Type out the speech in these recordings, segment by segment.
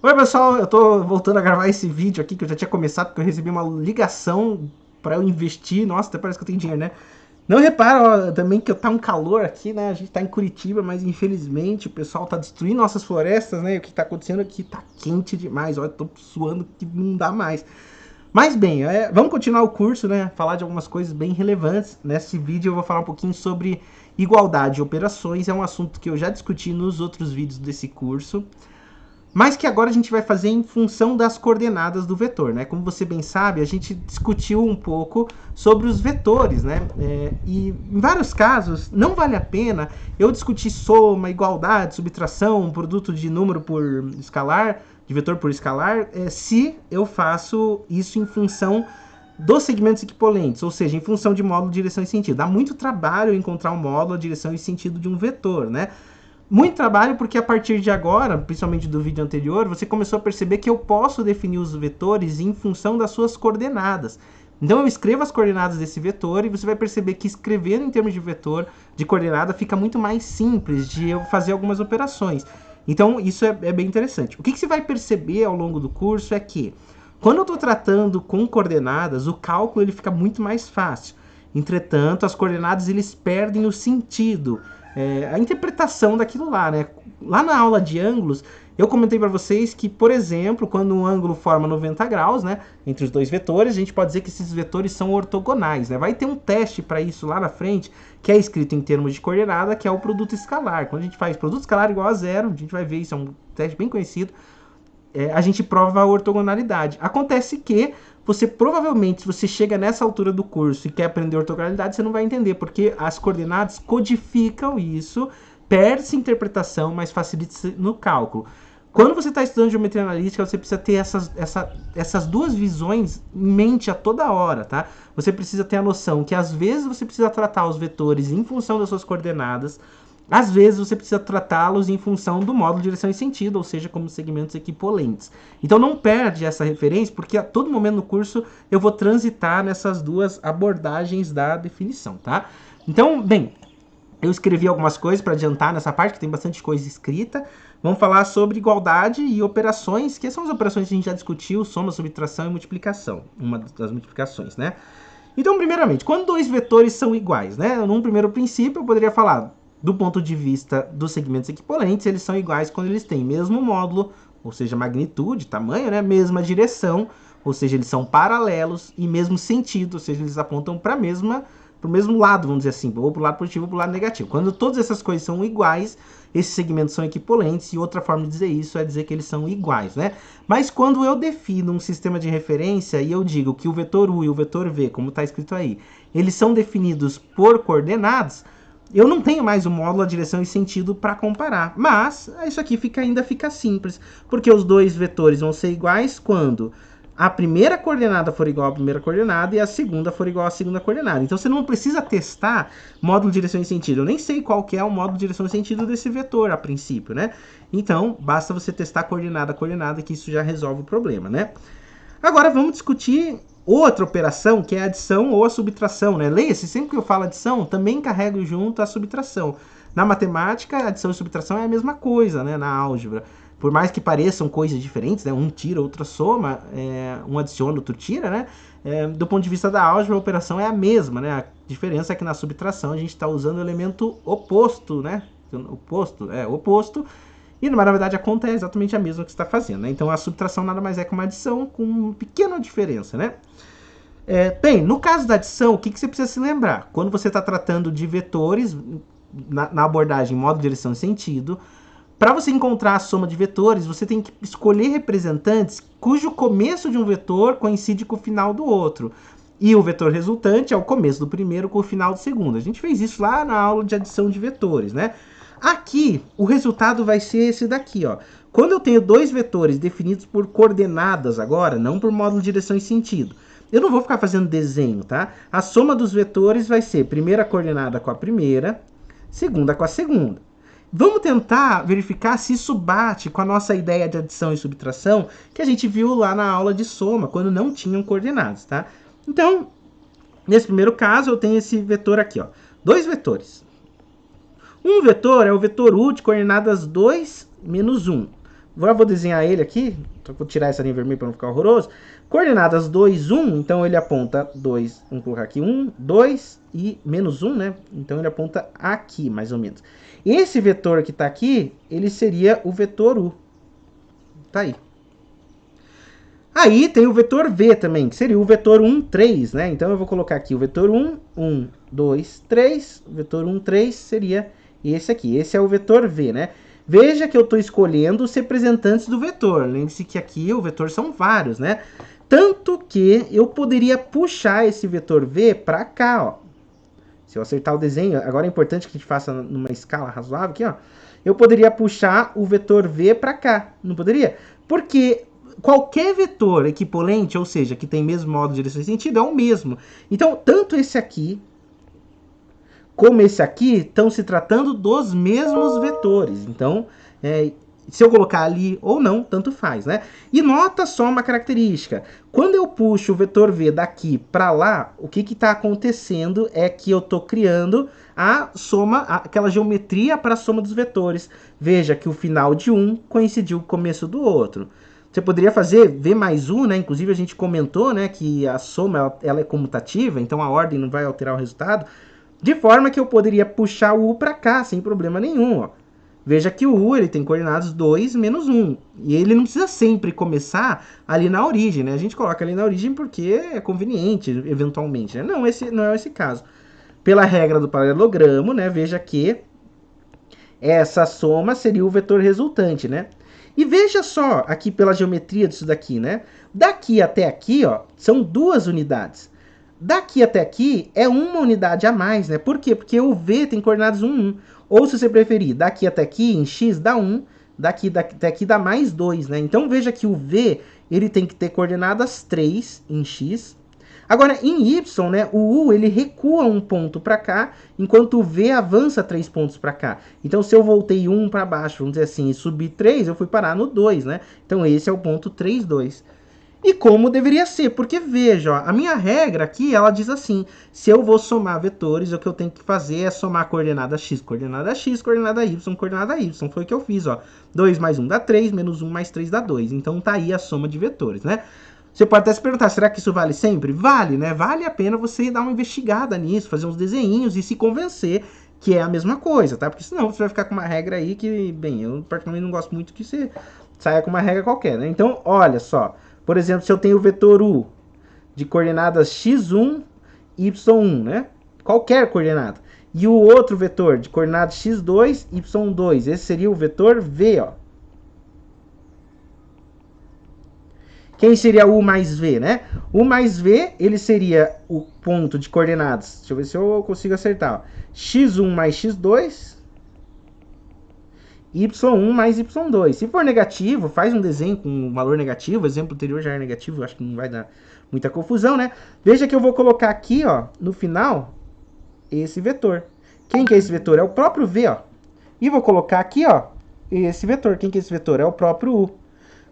Oi pessoal, eu tô voltando a gravar esse vídeo aqui que eu já tinha começado porque eu recebi uma ligação para eu investir. Nossa, até parece que eu tenho dinheiro, né? Não repara ó, também que tá um calor aqui, né? A gente tá em Curitiba, mas infelizmente o pessoal tá destruindo nossas florestas, né? E o que tá acontecendo aqui tá quente demais. Olha, eu tô suando que não dá mais. Mas bem, vamos continuar o curso, né? Falar de algumas coisas bem relevantes. Nesse vídeo eu vou falar um pouquinho sobre igualdade de operações. É um assunto que eu já discuti nos outros vídeos desse curso, mas que agora a gente vai fazer em função das coordenadas do vetor, né? Como você bem sabe, a gente discutiu um pouco sobre os vetores, né? E em vários casos não vale a pena eu discutir soma, igualdade, subtração, produto de número por escalar, de vetor por escalar, se eu faço isso em função dos segmentos equipolentes, ou seja, em função de módulo, direção e sentido. Dá muito trabalho encontrar um módulo, a direção e sentido de um vetor, né? Muito trabalho porque a partir de agora, principalmente do vídeo anterior, você começou a perceber que eu posso definir os vetores em função das suas coordenadas. Então eu escrevo as coordenadas desse vetor e você vai perceber que escrevendo em termos de vetor, de coordenada, fica muito mais simples de eu fazer algumas operações. Então isso é bem interessante. O que você vai perceber ao longo do curso é que quando eu estou tratando com coordenadas, o cálculo ele fica muito mais fácil. Entretanto, as coordenadas eles perdem o sentido. A interpretação daquilo lá, né? Lá na aula de ângulos, eu comentei para vocês que, por exemplo, quando um ângulo forma 90 graus, né, entre os dois vetores, a gente pode dizer que esses vetores são ortogonais, né? Vai ter um teste para isso lá na frente, que é escrito em termos de coordenada, que é o produto escalar. Quando a gente faz produto escalar igual a zero, a gente vai ver, isso é um teste bem conhecido, a gente prova a ortogonalidade. Acontece que você provavelmente, se você chega nessa altura do curso e quer aprender ortogonalidade, você não vai entender, porque as coordenadas codificam isso, perde-se interpretação, mas facilita-se no cálculo. Quando você está estudando geometria analítica, você precisa ter essas duas visões em mente a toda hora, tá? Você precisa ter a noção que às vezes você precisa tratar os vetores em função das suas coordenadas, às vezes você precisa tratá-los em função do módulo direção e sentido, ou seja, como segmentos equipolentes. Então não perde essa referência, porque a todo momento no curso eu vou transitar nessas duas abordagens da definição, tá? Então, bem, eu escrevi algumas coisas para adiantar nessa parte, que tem bastante coisa escrita. Vamos falar sobre igualdade e operações, que são as operações que a gente já discutiu, soma, subtração e multiplicação, uma das multiplicações, né? Então, primeiramente, quando dois vetores são iguais, né? Num primeiro princípio, eu poderia falar do ponto de vista dos segmentos equipolentes, eles são iguais quando eles têm mesmo módulo, ou seja, magnitude, tamanho, né? Mesma direção, ou seja, eles são paralelos, e mesmo sentido, ou seja, eles apontam para o mesmo lado, vamos dizer assim, ou para o lado positivo ou para o lado negativo. Quando todas essas coisas são iguais, esses segmentos são equipolentes, e outra forma de dizer isso é dizer que eles são iguais, né? Mas quando eu defino um sistema de referência e eu digo que o vetor U e o vetor V, como está escrito aí, eles são definidos por coordenadas, eu não tenho mais o módulo, a direção e sentido para comparar. Mas isso aqui ainda fica simples, porque os dois vetores vão ser iguais quando a primeira coordenada for igual à primeira coordenada e a segunda for igual à segunda coordenada. Então você não precisa testar módulo, direção e sentido. Eu nem sei qual que é o módulo, direção e sentido desse vetor a princípio, né? Então basta você testar coordenada a coordenada que isso já resolve o problema, né? Agora vamos discutir outra operação, que é a adição ou a subtração, né? Leia-se, sempre que eu falo adição, também carrego junto a subtração. Na matemática, adição e subtração é a mesma coisa, né? Na álgebra. Por mais que pareçam coisas diferentes, né? Um tira, outro soma, um adiciona, outro tira, né? Do ponto de vista da álgebra, a operação é a mesma, né? A diferença é que na subtração a gente está usando o elemento oposto, né? Oposto. E na verdade a conta é exatamente a mesma que você está fazendo, né? Então a subtração nada mais é que uma adição com uma pequena diferença, né? Bem, no caso da adição, o que você precisa se lembrar? Quando você está tratando de vetores, na abordagem módulo, direção e sentido, para você encontrar a soma de vetores, você tem que escolher representantes cujo começo de um vetor coincide com o final do outro. E o vetor resultante é o começo do primeiro com o final do segundo. A gente fez isso lá na aula de adição de vetores, né? Aqui, o resultado vai ser esse daqui, ó. Quando eu tenho dois vetores definidos por coordenadas agora, não por módulo, direção e sentido, eu não vou ficar fazendo desenho, tá? A soma dos vetores vai ser primeira coordenada com a primeira, segunda com a segunda. Vamos tentar verificar se isso bate com a nossa ideia de adição e subtração que a gente viu lá na aula de soma, quando não tinham coordenadas, tá? Então, nesse primeiro caso, eu tenho esse vetor aqui, ó. Dois vetores. Um vetor é o vetor U de coordenadas 2, menos 1. vou desenhar ele aqui, então vou tirar essa linha vermelha para não ficar horroroso. Coordenadas 2, 1, então ele aponta 2, vamos colocar aqui 1, 2 e menos 1, né? Então ele aponta aqui, mais ou menos. Esse vetor que está aqui, ele seria o vetor U. Tá aí. Aí tem o vetor V também, que seria o vetor 1, 3, né? Então eu vou colocar aqui o vetor 1, 1, 2, 3. O vetor 1, 3 seria esse aqui. Esse é o vetor V, né? Veja que eu estou escolhendo os representantes do vetor. Lembre-se que aqui o vetor são vários, né? Tanto que eu poderia puxar esse vetor V para cá, ó. Se eu acertar o desenho, agora é importante que a gente faça numa escala razoável aqui, ó. Eu poderia puxar o vetor V para cá, não poderia? Porque qualquer vetor equipolente, ou seja, que tem mesmo modo, direção e sentido, é o mesmo. Então, tanto esse aqui como esse aqui estão se tratando dos mesmos vetores. Então, se eu colocar ali ou não, tanto faz, né? E nota só uma característica. Quando eu puxo o vetor V daqui para lá, o que está acontecendo é que eu estou criando a soma, aquela geometria para a soma dos vetores. Veja que o final de um coincidiu com o começo do outro. Você poderia fazer V mais U, né? Inclusive a gente comentou, né, que a soma ela é comutativa, então a ordem não vai alterar o resultado. De forma que eu poderia puxar o U para cá, sem problema nenhum, ó. Veja que o U ele tem coordenadas 2 menos 1. E ele não precisa sempre começar ali na origem, né? A gente coloca ali na origem porque é conveniente, eventualmente, né? Não, esse não é esse caso. Pela regra do paralelogramo, né? Veja que essa soma seria o vetor resultante, né? E veja só aqui pela geometria disso daqui, né? Daqui até aqui, ó, são 2 unidades. Daqui até aqui é uma unidade a mais, né? Por quê? Porque o V tem coordenadas 1, 1. Ou se você preferir, daqui até aqui em x dá 1, daqui até aqui dá mais 2, né? Então veja que o V ele tem que ter coordenadas 3 em x. Agora em y, né, o U ele recua um ponto para cá, enquanto o V avança 3 pontos para cá. Então se eu voltei 1 para baixo, vamos dizer assim, e subi 3, eu fui parar no 2, né? Então esse é o ponto 3, 2. E como deveria ser, porque veja, ó, a minha regra aqui, ela diz assim, se eu vou somar vetores, o que eu tenho que fazer é somar coordenada x, coordenada x, coordenada y, coordenada y, foi o que eu fiz, ó. 2 mais 1 dá 3, menos 1 mais 3 dá 2, então tá aí a soma de vetores, né? Você pode até se perguntar, será que isso vale sempre? Vale, né? Vale a pena você dar uma investigada nisso, fazer uns desenhinhos e se convencer que é a mesma coisa, tá? Porque senão você vai ficar com uma regra aí que, bem, eu particularmente não gosto muito que você saia com uma regra qualquer, né? Então, olha só. Por exemplo, se eu tenho o vetor U de coordenadas x1, y1, né? Qualquer coordenada. E o outro vetor de coordenadas x2, y2. Esse seria o vetor V, ó. Quem seria U mais V, né? U mais V, ele seria o ponto de coordenadas. Deixa eu ver se eu consigo acertar. Ó. x1 mais x2, y1 mais y2. Se for negativo, faz um desenho com um valor negativo. O exemplo anterior já é negativo, acho que não vai dar muita confusão, né? Veja que eu vou colocar aqui, ó, no final, esse vetor. Quem que é esse vetor? É o próprio V, ó. E vou colocar aqui, ó, esse vetor. Quem que é esse vetor? É o próprio U.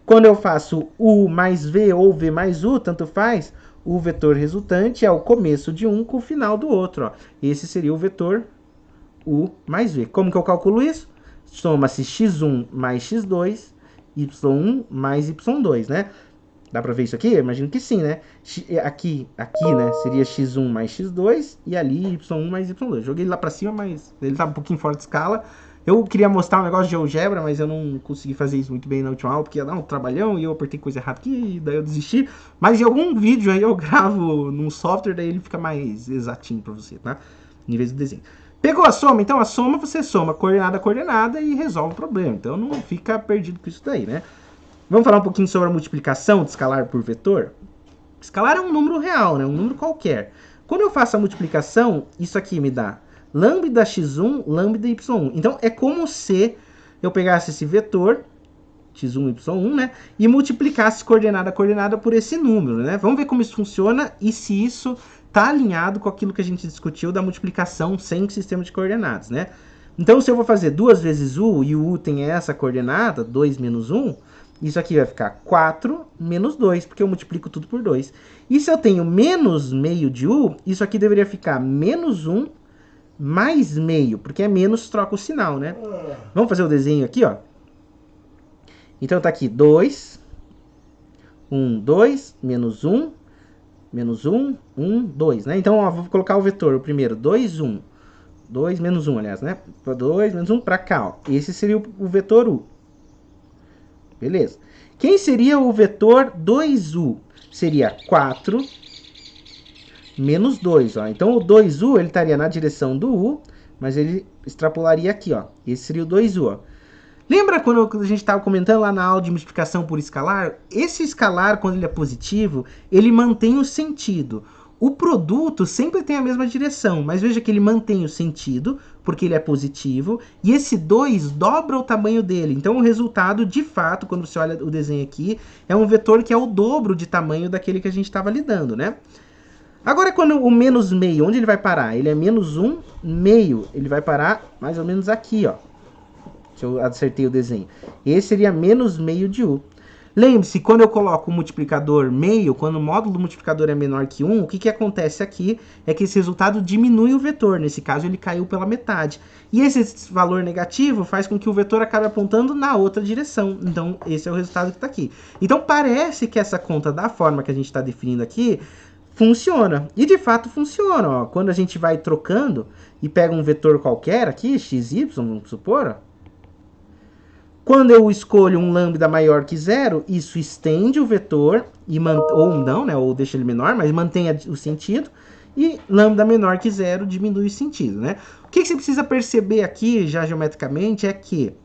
Quando eu faço U mais V ou V mais U, tanto faz, o vetor resultante é o começo de um com o final do outro, ó. Esse seria o vetor U mais V. Como que eu calculo isso? Soma-se x1 mais x2, y1 mais y2, né? Dá pra ver isso aqui? Eu imagino que sim, né? Aqui, né, seria x1 mais x2 e ali y1 mais y2. Joguei ele lá pra cima, mas ele tá um pouquinho fora de escala. Eu queria mostrar um negócio de GeoGebra, mas eu não consegui fazer isso muito bem na última aula, porque ia dar um trabalhão e eu apertei coisa errada aqui, e daí eu desisti. Mas em algum vídeo aí eu gravo num software, daí ele fica mais exatinho pra você, tá? Em vez do desenho. Pegou a soma? Então a soma você soma coordenada a coordenada e resolve o problema. Então não fica perdido com isso daí, né? Vamos falar um pouquinho sobre a multiplicação de escalar por vetor? Escalar é um número real, né? Um número qualquer. Quando eu faço a multiplicação, isso aqui me dá lambda x1, lambda y1. Então é como se eu pegasse esse vetor, x1, y1, né? E multiplicasse coordenada a coordenada por esse número, né? Vamos ver como isso funciona e se isso está alinhado com aquilo que a gente discutiu da multiplicação sem sistema de coordenadas, né? Então, se eu vou fazer 2 vezes u e o u tem essa coordenada, 2 menos 1, isso aqui vai ficar 4 menos 2, porque eu multiplico tudo por 2. E se eu tenho menos meio de u, isso aqui deveria ficar menos 1 mais meio, porque é menos, troca o sinal, né? Vamos fazer o desenho aqui, ó. Então tá aqui 2, 1, 2, menos 1, 1, 2, né? Então, ó, vou colocar o vetor, o primeiro, 2, 1. 2 menos 1, aliás, né? 2 menos 1 para cá, ó. Esse seria o vetor U. Beleza. Quem seria o vetor 2U? Seria 4 menos 2, ó. Então, o 2U, ele estaria na direção do U, mas ele extrapolaria aqui, ó. Esse seria o 2U, ó. Lembra quando a gente estava comentando lá na aula de multiplicação por escalar? Esse escalar, quando ele é positivo, ele mantém o sentido. O produto sempre tem a mesma direção, mas veja que ele mantém o sentido, porque ele é positivo, e esse 2 dobra o tamanho dele. Então o resultado, de fato, quando você olha o desenho aqui, é um vetor que é o dobro de tamanho daquele que a gente estava lidando, né? Agora, quando o menos meio, onde ele vai parar? Ele é menos 1 meio, ele vai parar mais ou menos aqui, ó. Se eu acertei o desenho. Esse seria menos meio de U. Lembre-se, quando eu coloco o multiplicador meio, quando o módulo do multiplicador é menor que 1, o que acontece aqui é que esse resultado diminui o vetor. Nesse caso, ele caiu pela metade. E esse valor negativo faz com que o vetor acabe apontando na outra direção. Então, esse é o resultado que está aqui. Então, parece que essa conta, da forma que a gente está definindo aqui, funciona. E, de fato, funciona. Ó. Quando a gente vai trocando e pega um vetor qualquer aqui, xy, vamos supor, ó. Quando eu escolho um lambda maior que zero, isso estende o vetor, ou não, né, ou deixa ele menor, mas mantém o sentido. E lambda menor que zero diminui o sentido, né? O que você precisa perceber aqui, já geometricamente, é que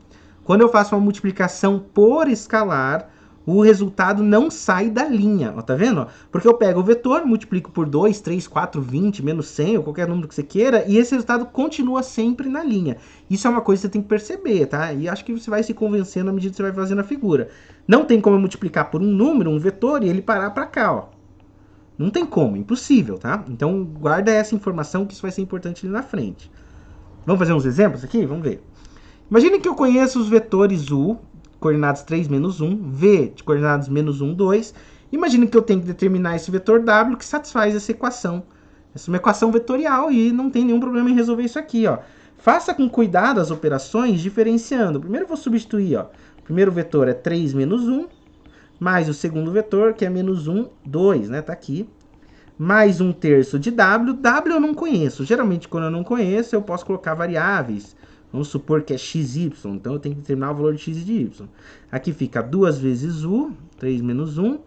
quando eu faço uma multiplicação por escalar, o resultado não sai da linha, ó, tá vendo? Porque eu pego o vetor, multiplico por 2, 3, 4, 20, menos 100, ou qualquer número que você queira, e esse resultado continua sempre na linha. Isso é uma coisa que você tem que perceber, tá? E acho que você vai se convencendo à medida que você vai fazendo a figura. Não tem como eu multiplicar por um número, um vetor, e ele parar pra cá, ó. Não tem como, impossível, tá? Então guarda essa informação que isso vai ser importante ali na frente. Vamos fazer uns exemplos aqui? Vamos ver. Imagine que eu conheço os vetores U, coordenadas 3, menos 1, V de coordenadas menos 1, 2. Imagine que eu tenho que determinar esse vetor W que satisfaz essa equação. Essa é uma equação vetorial e não tem nenhum problema em resolver isso aqui, ó. Faça com cuidado as operações diferenciando. Primeiro eu vou substituir, ó. O primeiro vetor é 3 menos 1, mais o segundo vetor, que é menos 1, 2, né? Tá aqui. Mais 1/3 de W. W eu não conheço. Geralmente, quando eu não conheço, eu posso colocar variáveis. Vamos supor que é xy, então eu tenho que determinar o valor de x e de y. Aqui fica 2 vezes u, 3 menos 1,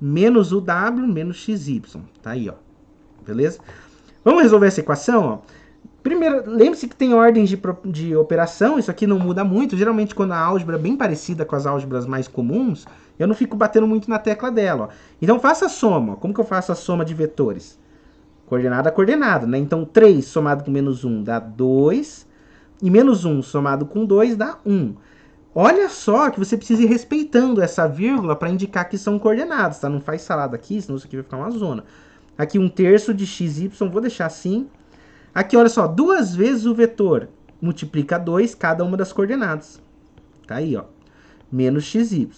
menos o w, menos xy. Tá aí, ó. Beleza? Vamos resolver essa equação, ó. Primeiro, lembre-se que tem ordens de operação, isso aqui não muda muito. Geralmente, quando a álgebra é bem parecida com as álgebras mais comuns, eu não fico batendo muito na tecla dela, ó. Então, faça a soma. Como que eu faço a soma de vetores? Coordenada a coordenada, né? Então, 3 somado com menos 1 dá 2. E menos 1 somado com 2 dá 1. Olha só que você precisa ir respeitando essa vírgula para indicar que são coordenadas, tá? Não faz salada aqui, senão isso aqui vai ficar uma zona. Aqui 1/3 de xy, vou deixar assim. Aqui, olha só, 2 vezes o vetor multiplica 2 cada uma das coordenadas. Tá aí, ó. Menos xy.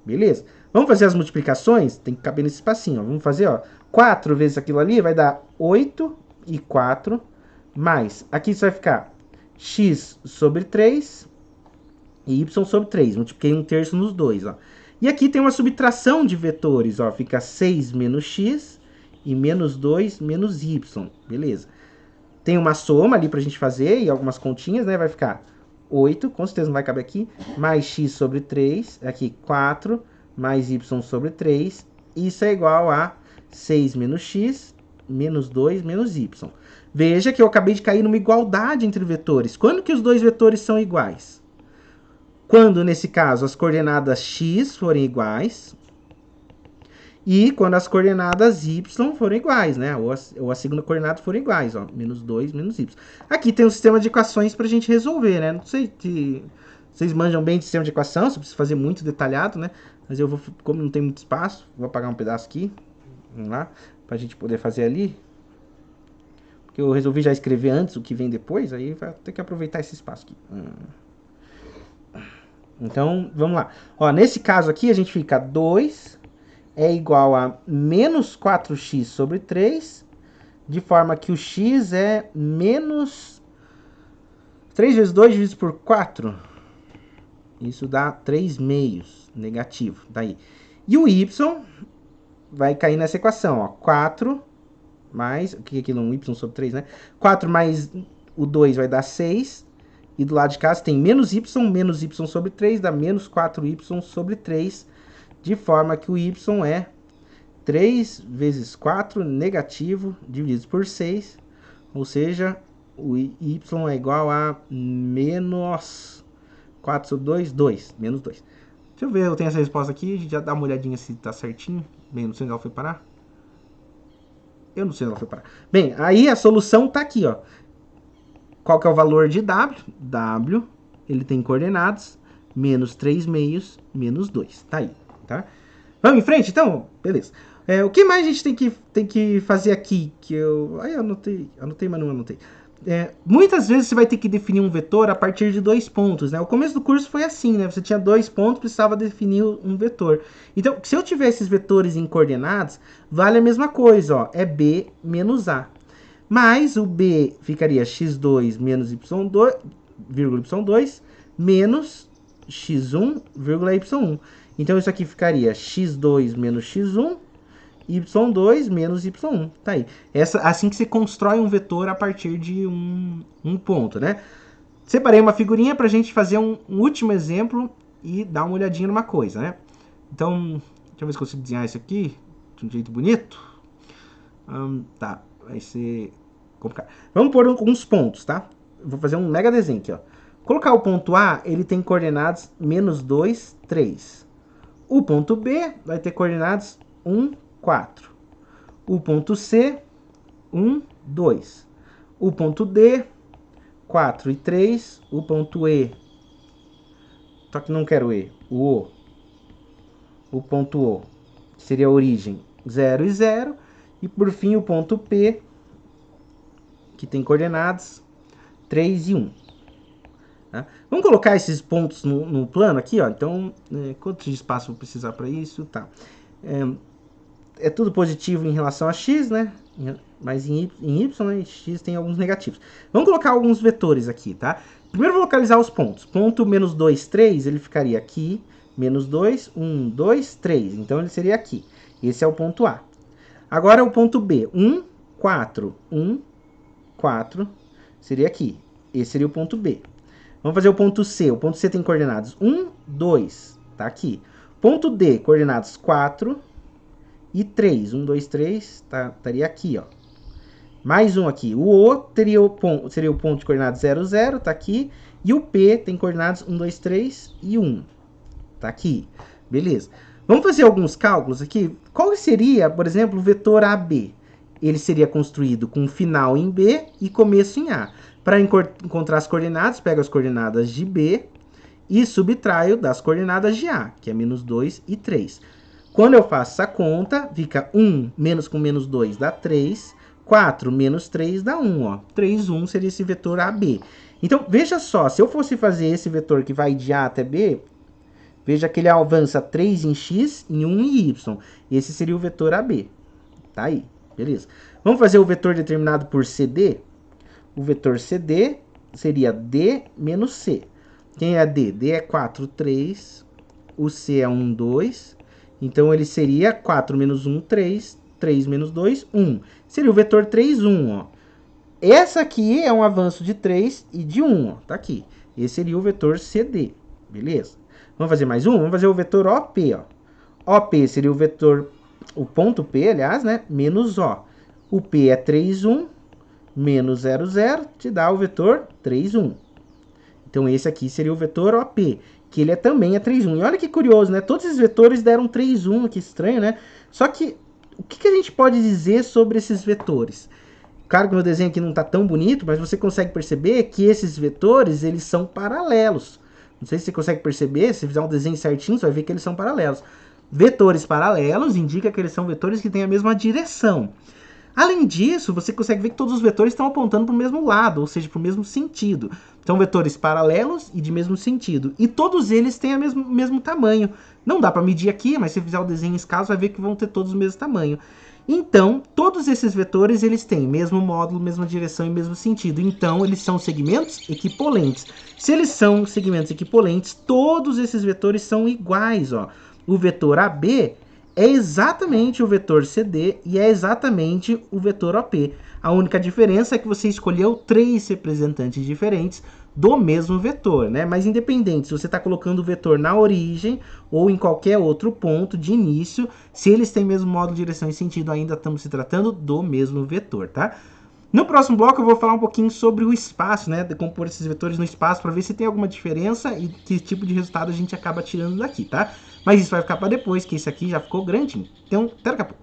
Beleza? Vamos fazer as multiplicações? Tem que caber nesse espacinho, ó. Vamos fazer, ó. 4 vezes aquilo ali vai dar 8 e 4. Mais, aqui isso vai ficar x sobre 3 e y sobre 3. Multipliquei 1/3 nos dois, ó. E aqui tem uma subtração de vetores, ó. Fica 6 menos x e menos 2 menos y. Beleza. Tem uma soma ali pra gente fazer e algumas continhas, né? Vai ficar 8, com certeza não vai caber aqui, mais x sobre 3, aqui 4, mais y sobre 3. Isso é igual a 6 menos x, menos 2 menos y. Veja que eu acabei de cair numa igualdade entre vetores. Quando que os dois vetores são iguais? Quando, nesse caso, as coordenadas x forem iguais e quando as coordenadas y forem iguais, né? Ou a segunda coordenada forem iguais, ó. Menos 2, menos y. Aqui tem um sistema de equações para a gente resolver, né? Não sei se vocês manjam bem de sistema de equação, se precisa fazer muito detalhado, né? Mas eu vou, como não tem muito espaço, vou apagar um pedaço aqui. Vamos lá, para a gente poder fazer ali. Porque eu resolvi já escrever antes o que vem depois, aí vai ter que aproveitar esse espaço aqui. Então, vamos lá. Ó, nesse caso aqui, a gente fica 2 é igual a menos 4x sobre 3, de forma que o x é menos 3 vezes 2 dividido por 4. Isso dá 3 meios, negativo, daí. E o y vai cair nessa equação, ó. 4 mais, o que é aquilo? Um y sobre 3, né? 4 mais o 2 vai dar 6. E do lado de cá você tem menos y sobre 3 dá menos 4y sobre 3. De forma que o y é 3 vezes 4 negativo dividido por 6. Ou seja, o y é igual a menos 4 sobre 2, 2. Menos 2. Deixa eu ver, eu tenho essa resposta aqui. A gente já dá uma olhadinha se tá certinho. Bem, não sei onde ela foi parar. Eu não sei onde ela foi parar. Bem, aí a solução tá aqui, ó. Qual que é o valor de W? W, ele tem coordenadas, menos 3 meios, menos 2. Tá aí, tá? Vamos em frente, então? Beleza. O que mais a gente tem que fazer aqui? Que eu anotei, mas não anotei. Muitas vezes você vai ter que definir um vetor a partir de 2 pontos, né? O começo do curso foi assim, né? Você tinha 2 pontos, precisava definir um vetor. Então, se eu tiver esses vetores em coordenadas, vale a mesma coisa, ó. É B menos A. Mas o B ficaria x2 menos y2, vírgula y2, menos x1, vírgula y1. Então, isso aqui ficaria x2 menos x1, y2 menos y1. Tá aí. Assim que você constrói um vetor a partir de um ponto, né? Separei uma figurinha para a gente fazer um último exemplo e dar uma olhadinha numa coisa, né? Então, deixa eu ver se consigo desenhar isso aqui de um jeito bonito. Tá, vai ser complicado. Vamos pôr alguns pontos, tá? Vou fazer um mega desenho aqui, ó. Colocar o ponto A, ele tem coordenadas menos 2, 3. O ponto B vai ter coordenadas 1, 4. O ponto C, 1, 2. O ponto D, 4 e 3. O ponto E, só que não quero E, o ponto O, que seria a origem, 0 e 0. E por fim o ponto P, que tem coordenadas 3 e 1. Tá? Vamos colocar esses pontos no plano aqui, ó. Então, quanto de espaço eu vou precisar para isso? Tá. É tudo positivo em relação a x, né? Mas em y, né? X tem alguns negativos. Vamos colocar alguns vetores aqui, tá? Primeiro vou localizar os pontos. Ponto menos 2, 3, ele ficaria aqui. Menos 2, 1, 2, 3. Então, ele seria aqui. Esse é o ponto A. Agora, o ponto B. 1, 4. 1, 4. Seria aqui. Esse seria o ponto B. Vamos fazer o ponto C. O ponto C tem coordenadas 1, 2. Tá aqui. Ponto D, coordenadas 4 e 3. 1, 2, 3. Estaria aqui, ó. Mais um aqui. O O seria o ponto de coordenadas 0, 0. Tá aqui. E o P tem coordenadas 1, 2, 3 e 1. Tá aqui. Beleza. Vamos fazer alguns cálculos aqui. Qual seria, por exemplo, o vetor AB? Ele seria construído com final em B e começo em A. Para encontrar as coordenadas, pego as coordenadas de B e subtraio das coordenadas de A, que é menos 2 e 3. Quando eu faço essa conta, fica 1 menos com menos 2 dá 3, 4 menos 3 dá 1. Ó. 3, 1 seria esse vetor AB. Então, veja só, se eu fosse fazer esse vetor que vai de A até B, veja que ele avança 3 em x, em 1 em y. Esse seria o vetor AB. Tá aí, beleza. Vamos fazer o vetor determinado por CD? O vetor CD seria D menos C. Quem é D? D é 4, 3. O C é 1, 2. Então, ele seria 4 menos 1, 3. 3 menos 2, 1. Seria o vetor 3, 1, ó. Essa aqui é um avanço de 3 e de 1, ó. Tá aqui. Esse seria o vetor CD. Beleza? Vamos fazer mais um? Vamos fazer o vetor OP, ó. OP seria o vetor, o ponto P, aliás, né? Menos O. O P é 3, 1. Menos 0, 0, te dá o vetor 3, 1. Então, esse aqui seria o vetor OP, que ele também é 3, 1. E olha que curioso, né? Todos esses vetores deram 3, 1, que estranho, né? Só que, o que a gente pode dizer sobre esses vetores? Claro que o meu desenho aqui não está tão bonito, mas você consegue perceber que esses vetores, eles são paralelos. Não sei se você consegue perceber, se fizer um desenho certinho, você vai ver que eles são paralelos. Vetores paralelos indica que eles são vetores que têm a mesma direção. Além disso, você consegue ver que todos os vetores estão apontando para o mesmo lado, ou seja, para o mesmo sentido. São vetores paralelos e de mesmo sentido. E todos eles têm o mesmo tamanho. Não dá para medir aqui, mas se fizer o desenho em escala, você vai ver que vão ter todos o mesmo tamanho. Então, todos esses vetores, eles têm mesmo módulo, mesma direção e mesmo sentido. Então, eles são segmentos equipolentes. Se eles são segmentos equipolentes, todos esses vetores são iguais, ó. O vetor AB é exatamente o vetor CD e é exatamente o vetor OP. A única diferença é que você escolheu 3 representantes diferentes do mesmo vetor, né? Mas independente, se você está colocando o vetor na origem ou em qualquer outro ponto de início, se eles têm mesmo módulo, direção e sentido, ainda estamos se tratando do mesmo vetor, tá? No próximo bloco eu vou falar um pouquinho sobre o espaço, né? De compor esses vetores no espaço para ver se tem alguma diferença e que tipo de resultado a gente acaba tirando daqui, tá? Mas isso vai ficar para depois, que esse aqui já ficou grande. Então, até daqui a pouco.